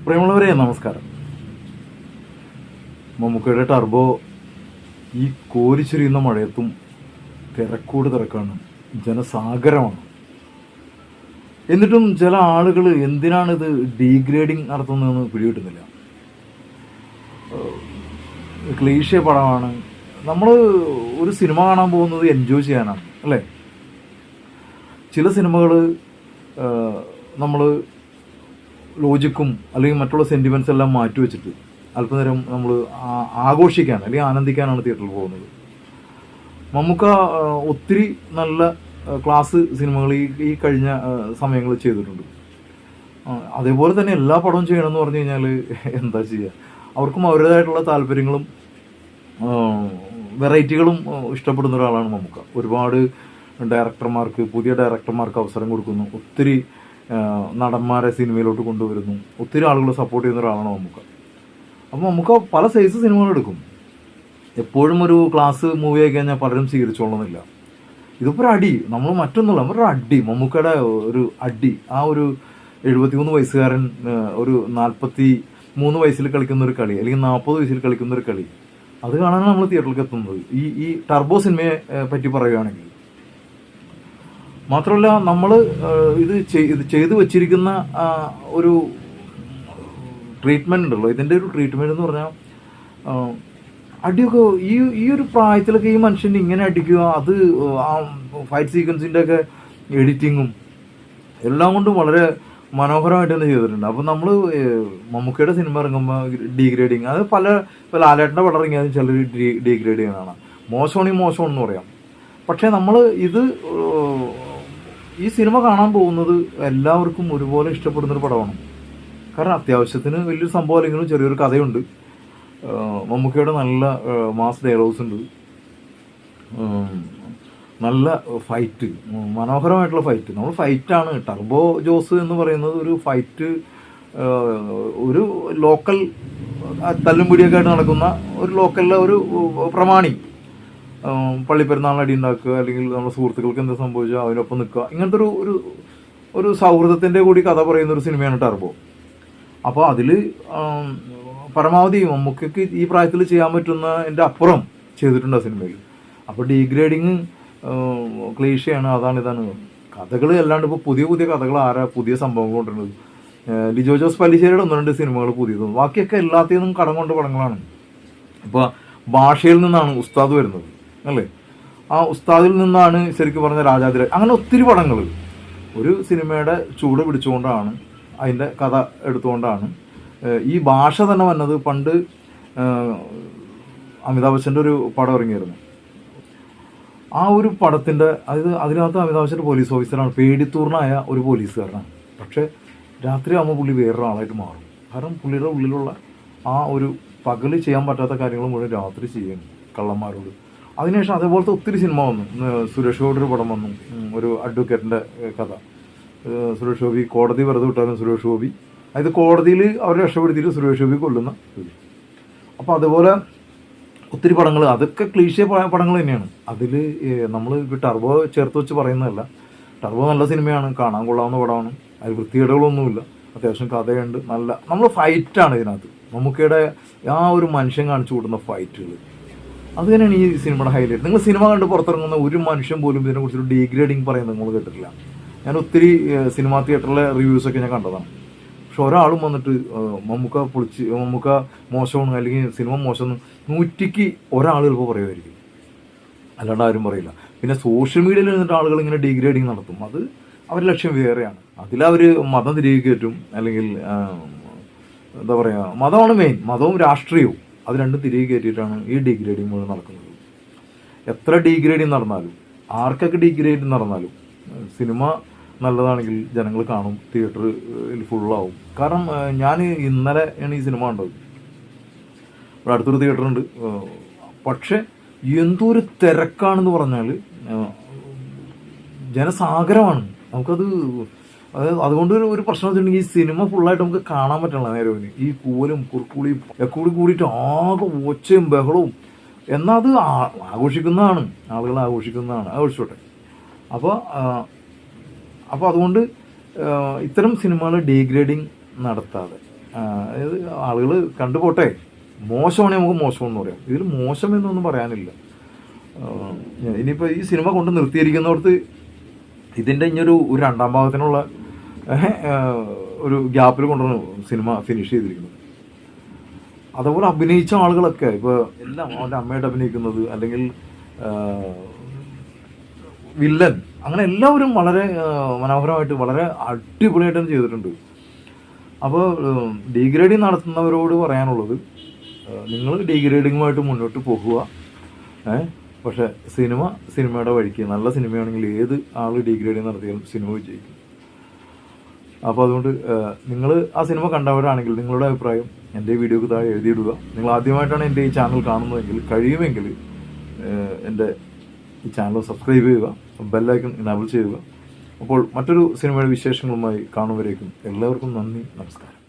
പ്രിയമുള്ളവരെ നമസ്കാരം. മമ്മൂക്കയുടെ ടർബോ ഈ കോരിച്ചൊരിയുന്ന മഴയത്തും തിരക്കാണ്, ജനസാഗരമാണ്. എന്നിട്ടും ചില ആളുകൾ എന്തിനാണിത് ഡീഗ്രേഡിങ് നടത്തുന്നതെന്ന് പിടികിട്ടുന്നില്ല. ക്ലീഷേ പടമാണ്. നമ്മൾ ഒരു സിനിമ കാണാൻ പോകുന്നത് എൻജോയ് ചെയ്യാനാണ്, അല്ലേ? ചില സിനിമകൾ നമ്മൾ ലോജിക്കും അല്ലെങ്കിൽ മറ്റുള്ള സെൻറ്റിമെൻറ്റ്സ് എല്ലാം മാറ്റിവെച്ചിട്ട് അല്പനേരം നമ്മൾ ആഘോഷിക്കാൻ അല്ലെങ്കിൽ ആനന്ദിക്കാനാണ് തിയേറ്ററിൽ പോകുന്നത്. മമ്മൂക്ക ഒത്തിരി നല്ല ക്ലാസ് സിനിമകൾ ഈ കഴിഞ്ഞ സമയങ്ങളിൽ ചെയ്തിട്ടുണ്ട്. അതേപോലെ തന്നെ എല്ലാ പടവും ചെയ്യണമെന്ന് പറഞ്ഞു കഴിഞ്ഞാൽ എന്താ ചെയ്യുക? അവർക്കും അവരുടേതായിട്ടുള്ള താല്പര്യങ്ങളും വെറൈറ്റികളും ഇഷ്ടപ്പെടുന്ന ഒരാളാണ് മമ്മൂക്ക. ഒരുപാട് പുതിയ ഡയറക്ടർമാർക്ക് അവസരം കൊടുക്കുന്നു, ഒത്തിരി നടന്മാരെ സിനിമയിലോട്ട് കൊണ്ടുവരുന്നു, ഒത്തിരി ആളുകൾ സപ്പോർട്ട് ചെയ്യുന്ന ഒരാളാണ് മമ്മൂക്ക. അപ്പോൾ മമ്മൂക്ക പല സൈസ് സിനിമകൾ എടുക്കും. എപ്പോഴും ഒരു ക്ലാസ് മൂവി ആയി കഴിഞ്ഞാൽ പലരും സ്വീകരിച്ചോളണമെന്നില്ല. ഇതിപ്പോൾ ഒരു അടി, നമ്മൾ മറ്റൊന്നുമില്ല, ഒരു അടി, മമ്മൂക്കയുടെ ഒരു അടി. ആ ഒരു 73 വയസ്സുകാരൻ ഒരു 43 വയസ്സിൽ കളിക്കുന്ന ഒരു കളി, അല്ലെങ്കിൽ 40 വയസ്സിൽ കളിക്കുന്ന ഒരു കളി, അത് കാണാനാണ് നമ്മൾ തിയേറ്ററിലേക്ക് എത്തുന്നത്. ഈ ടർബോ സിനിമയെ പറ്റി പറയുകയാണെങ്കിൽ മാത്രമല്ല, നമ്മൾ ഇത് ചെയ്തു വച്ചിരിക്കുന്ന ഒരു ട്രീറ്റ്മെൻറ്റ് ഉണ്ടല്ലോ, ഇതിൻ്റെ ഒരു ട്രീറ്റ്മെൻറ്റ് എന്ന് പറഞ്ഞാൽ അടിയൊക്കെ ഈ ഒരു പ്രായത്തിലൊക്കെ ഈ മനുഷ്യൻ ഇങ്ങനെ അടിക്കുക, അത് ആ ഫൈറ്റ് സീക്വൻസിൻ്റെ ഒക്കെ എഡിറ്റിങ്ങും എല്ലാം കൊണ്ടും വളരെ മനോഹരമായിട്ട് തന്നെ ചെയ്തിട്ടുണ്ട്. അപ്പം നമ്മൾ മമ്മൂക്കയുടെ സിനിമ ഇറങ്ങുമ്പോൾ ഡീഗ്രേഡിങ്, അത് ഇപ്പോൾ ലാലേട്ടൻ്റെ പടം ഇറങ്ങിയാലും ചിലർ ഡീഗ്രേഡ് ചെയ്യുന്നതാണ്. മോശമാണെന്ന് പറയാം. പക്ഷേ നമ്മൾ ഈ സിനിമ കാണാൻ പോകുന്നത് എല്ലാവർക്കും ഒരുപോലെ ഇഷ്ടപ്പെടുന്നൊരു പടമാണ്. കാരണം അത്യാവശ്യത്തിന് വലിയൊരു സംഭവം അല്ലെങ്കിലും ചെറിയൊരു കഥയുണ്ട്. മമ്മൂക്കയുടെ നല്ല മാസ് ഡയലോഗ്സ് ഉണ്ട്, നല്ല ഫൈറ്റ്, മനോഹരമായിട്ടുള്ള ഫൈറ്റ്. നമ്മൾ ഫൈറ്റാണ്. ടർബോ ജോസ് എന്ന് പറയുന്നത് ഒരു ഫൈറ്റ്, ഒരു ലോക്കൽ തല്ലും പിടിയൊക്കെ ആയിട്ട് നടക്കുന്ന ഒരു ലോക്കലിലെ ഒരു പ്രമാണി. പള്ളിപ്പെരുന്നാളിന് അടി ഉണ്ടാക്കുക, അല്ലെങ്കിൽ നമ്മുടെ സുഹൃത്തുക്കൾക്ക് എന്താ സംഭവിച്ചാൽ അതിനൊപ്പം നിൽക്കുക, ഇങ്ങനത്തെ ഒരു സൗഹൃദത്തിൻ്റെ കൂടി കഥ പറയുന്ന ഒരു സിനിമയാണ് ടർബോ. അപ്പോൾ അതിൽ പരമാവധി മമ്മൂക്കയ്ക്ക് ഈ പ്രായത്തിൽ ചെയ്യാൻ പറ്റുന്ന എൻ്റെ അപ്പുറം ചെയ്തിട്ടുണ്ട് ആ സിനിമയിൽ. അപ്പോൾ ഡീഗ്രേഡിങ് ക്ലീഷയാണ്, ഇതാണ് കഥകൾ. അല്ലാണ്ട് ഇപ്പോൾ പുതിയ കഥകൾ പുതിയ സംഭവങ്ങൾ കൊണ്ടുവരുന്നത്. ലിജോ ജോസ് പല്ലിശ്ശേരിയുടെ 1-2 സിനിമകൾ പുതിയതും, ബാക്കിയൊക്കെ എല്ലാത്തിനും കടം കൊണ്ട പടങ്ങളാണ്. ഇപ്പോൾ ഭാഷയിൽ നിന്നാണ് ഉസ്താദ് വരുന്നത്, അല്ലേ? ആ ഉസ്താദിൽ നിന്നാണ് ശരിക്കും പറഞ്ഞ രാജാതിരാജ്, അങ്ങനെ ഒത്തിരി പടങ്ങൾ ഒരു സിനിമയുടെ ചൂട് പിടിച്ചുകൊണ്ടാണ്, അതിൻ്റെ കഥ എടുത്തുകൊണ്ടാണ് ഈ ഭാഷ തന്നെ വന്നത്. പണ്ട് അമിതാഭ് ബച്ചൻ്റെ ഒരു പടം ഇറങ്ങിയിരുന്നു. ആ ഒരു പടത്തിൻ്റെ അതിനകത്ത് അമിതാഭ് ബച്ചൻ്റെ പോലീസ് ഓഫീസറാണ്, പേടിത്തൂർണായ ഒരു പോലീസുകാരനാണ്. പക്ഷേ രാത്രി ആകുമ്പോൾ പുള്ളി വേറൊരാളായിട്ട് മാറും. കാരണം പുള്ളിയുടെ ഉള്ളിലുള്ള ആ ഒരു പകൽ ചെയ്യാൻ പറ്റാത്ത കാര്യങ്ങൾ മുഴുവൻ രാത്രി ചെയ്യുന്നു കള്ളന്മാരോട്. അതിനുശേഷം അതേപോലത്തെ ഒത്തിരി സിനിമ വന്നു. സുരേഷ് ഗോപിയുടെ പടം വന്നു, ഒരു അഡ്വക്കേറ്റിൻ്റെ കഥ. സുരേഷ് ഗോപി കോടതി വെറുതെ വിട്ടാലും സുരേഷ് ഗോപി, അതായത് കോടതിയിൽ അവരെ രക്ഷപ്പെടുത്തിയിട്ട് സുരേഷ് ഗോപി കൊല്ലുന്ന. അപ്പോൾ അതുപോലെ ഒത്തിരി പടങ്ങൾ, അതൊക്കെ ക്ലീശേ പടങ്ങൾ തന്നെയാണ്. അതിൽ നമ്മൾ ടർബോ ചേർത്ത് വെച്ച് പറയുന്നതല്ല. ടർബോ നല്ല സിനിമയാണ്, കാണാൻ കൊള്ളാവുന്ന പടമാണ്. അതിൽ വൃത്തികേടുകളൊന്നുമില്ല, അത്യാവശ്യം കഥയുണ്ട്, നമ്മൾ ഫൈറ്റാണ് ഇതിനകത്ത്. മമ്മൂക്കയുടെ ആ ഒരു മനുഷ്യൻ കാണിച്ചു കൂടുന്ന ഫൈറ്റുകൾ, അത് തന്നെയാണ് ഈ സിനിമയുടെ ഹൈലൈറ്റ്. നിങ്ങൾ സിനിമ കണ്ട് പുറത്തിറങ്ങുന്ന ഒരു മനുഷ്യൻ പോലും ഇതിനെക്കുറിച്ചൊരു ഡീഗ്രേഡിങ് പറയുന്നത് നിങ്ങൾ കേട്ടിട്ടില്ല. ഞാൻ ഒത്തിരി സിനിമാ തിയേറ്ററിലെ റിവ്യൂസൊക്കെ ഞാൻ കണ്ടതാണ്. പക്ഷെ ഒരാളും വന്നിട്ട് മമ്മൂക്ക മോശമാണ് അല്ലെങ്കിൽ സിനിമ മോശമെന്ന് 100ക്ക് ഒരാൾ ചിലപ്പോൾ പറയുമായിരിക്കും, അല്ലാണ്ട് ആരും പറയില്ല. പിന്നെ സോഷ്യൽ മീഡിയയിൽ നിന്നിട്ട് ആളുകൾ ഇങ്ങനെ ഡീഗ്രേഡിങ് നടത്തും, അത് അവരുടെ ലക്ഷ്യം വേറെയാണ്. അതിലവർ മതം തിരികെ കയറ്റും, അല്ലെങ്കിൽ എന്താ പറയുക, മതമാണ് മെയിൻ, മതവും രാഷ്ട്രീയവും, അത് രണ്ടും തിരികെ കയറ്റിയിട്ടാണ് ഈ ഡീഗ്രേഡിങ് മുഴുവൻ നടക്കുന്നത്. എത്ര ഡീഗ്രേഡിങ് നടന്നാലും, ആർക്കൊക്കെ ഡീഗ്രേഡിങ് നടന്നാലും, സിനിമ നല്ലതാണെങ്കിൽ ജനങ്ങൾ കാണും, തിയേറ്ററിൽ ഫുള്ളാവും. കാരണം ഞാൻ ഇന്നലെയാണ് ഈ സിനിമ കണ്ടത്. ഇവിടെ അടുത്തൊരു തിയേറ്ററുണ്ട്, പക്ഷെ എന്തൊരു തിരക്കാണെന്ന് പറഞ്ഞാൽ ജനസാഗരമാണ്. നമുക്കത് അതുകൊണ്ട് ഒരു പ്രശ്നം വെച്ചിട്ടുണ്ടെങ്കിൽ ഈ സിനിമ ഫുള്ളായിട്ട് നമുക്ക് കാണാൻ പറ്റണില്ല നേരവിന്. ഈ കൂവലും കുറുക്കുളിയും ഒക്കെ കൂടിയിട്ട് ആകെ ഒച്ചയും ബഹളവും. എന്നാൽ അത് ആഘോഷിക്കുന്നതാണ്, ആളുകൾ ആഘോഷിക്കുന്നതാണ്, ആഘോഷിച്ചോട്ടെ. അപ്പോൾ അതുകൊണ്ട് ഇത്തരം സിനിമകൾ ഡീഗ്രേഡിങ് നടത്താതെ അതായത് ആളുകൾ കണ്ടുപോട്ടെ, മോശമാണെങ്കിൽ നമുക്ക് മോശമെന്ന് പറയാം, ഇതിൽ മോശം എന്നൊന്നും പറയാനില്ല. ഇനിയിപ്പോൾ ഈ സിനിമ കൊണ്ട് നിർത്തിയിരിക്കുന്നിടത്ത് ഇതിൻ്റെ ഇനിയൊരു രണ്ടാം ഭാഗത്തിനുള്ള ഒരു ഗ്യാപ്പിൽ കൊണ്ടാണ് സിനിമ ഫിനിഷ് ചെയ്തിരിക്കുന്നത്. അതുപോലെ അഭിനയിച്ച ആളുകളൊക്കെ ഇപ്പോൾ എല്ലാം അവൻ്റെ അമ്മയായിട്ട് അഭിനയിക്കുന്നത്, അല്ലെങ്കിൽ വില്ലൻ, അങ്ങനെ എല്ലാവരും വളരെ മനോഹരമായിട്ട് വളരെ അടിപൊളിയായിട്ട് ചെയ്തിട്ടുണ്ട്. അപ്പോൾ ഡീഗ്രേഡിങ് നടത്തുന്നവരോട് പറയാനുള്ളത്, നിങ്ങൾ ഡീഗ്രേഡിങ്ങുമായിട്ട് മുന്നോട്ട് പോകുക. പക്ഷേ സിനിമയുടെ വഴിക്ക്, നല്ല സിനിമയാണെങ്കിൽ ഏത് ആൾ ഡീഗ്രേഡിങ് നടത്തിയാലും സിനിമ വിജയിക്കും. അപ്പോൾ അതുകൊണ്ട് നിങ്ങൾ ആ സിനിമ കണ്ടവരാണെങ്കിൽ നിങ്ങളുടെ അഭിപ്രായം എൻ്റെ വീഡിയോക്ക് താഴെ എഴുതിയിടുക. നിങ്ങൾ ആദ്യമായിട്ടാണ് എൻ്റെ ഈ ചാനൽ കാണുന്നതെങ്കിൽ കഴിയുമെങ്കിൽ എൻ്റെ ഈ ചാനൽ സബ്സ്ക്രൈബ് ചെയ്യുക, ബെല്ലൈക്കൺ എനേബിൾ ചെയ്യുക. അപ്പോൾ മറ്റൊരു സിനിമയുടെ വിശേഷങ്ങളുമായി കാണുവരേക്കും എല്ലാവർക്കും നന്ദി, നമസ്കാരം.